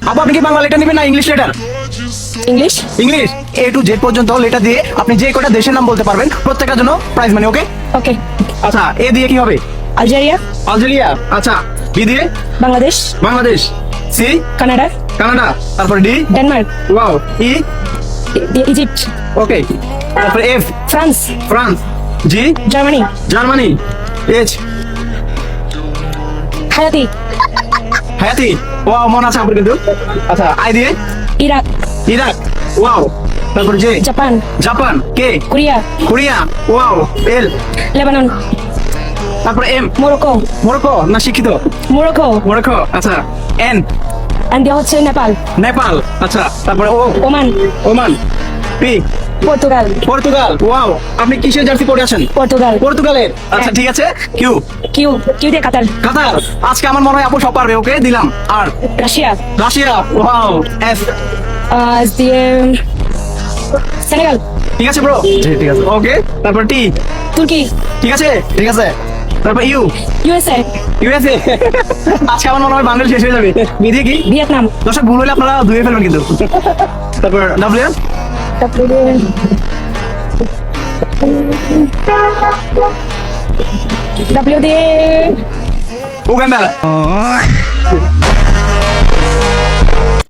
আপু আপনি কি বাংলা লেটার নেবেন না English letter? English. English. A to Z পর্যন্ত লেটার দিয়ে আপনি যে কটা দেশের নাম বলতে পারবেন প্রত্যেকটার জন্য প্রাইজ মানি, ওকে? ওকে। আচ্ছা, এ দিয়ে কি হবে? আলজেরিয়া। আলজেরিয়া। আচ্ছা, বি দিয়ে? Bangladesh. Bangladesh. C? Canada. Canada. তারপরে D? Denmark. Wow. E? Egypt. Okay. তারপরে F? France. France. G? Germany. Germany. H? Haiti. Haiti. Wow, মন আছে আপনার কিন্তু। আচ্ছা, আই দিয়ে? ইরাক। ইরাক। ওয়াও। তারপরে J? Japan. Japan. K? Korea. Korea. Wow. L? Lebanon. তারপরে এম? মরক্কো। মরক্কো না শিক্ষিত? মরক্কো। মরক্কো। আচ্ছা, এন? ইন্ডিয়া হচ্ছে নেপাল। নেপাল। আচ্ছা, তারপরে O? Oman. Oman. P? Portugal. Portugal. Wow, আপনি কিসের জার্সি পরে আছেন? পর্তুগাল। পর্তুগালের। আচ্ছা, ঠিক আছে। কিউ? কিউ। কিউ দিয়ে কাতার। কাতার। আজকে আমার মনে হয় আপু সব পারবে, ওকে দিলাম। R? Russia. Russia. Wow. S? S দিয়ে সেনেগাল। ঠিক আছে ব্রো। জি ঠিক আছে, ওকে। তারপর টি? তুর্কি। ঠিক আছে। ঠিক আছে। তারপর ইউ? ইউএসএ। ইউএসএ। আজকে আমার মনে হয় বাংলাদেশ শেষ হয়ে যাবে। বিধি কি? ভিয়েতনাম। দর্শক ভুল হলে আপনারা ধুয়ে ফেলবেন কিন্তু। তারপর ডাব্লিউ? ডাব্লিউ দিয়ে উগান্ডা।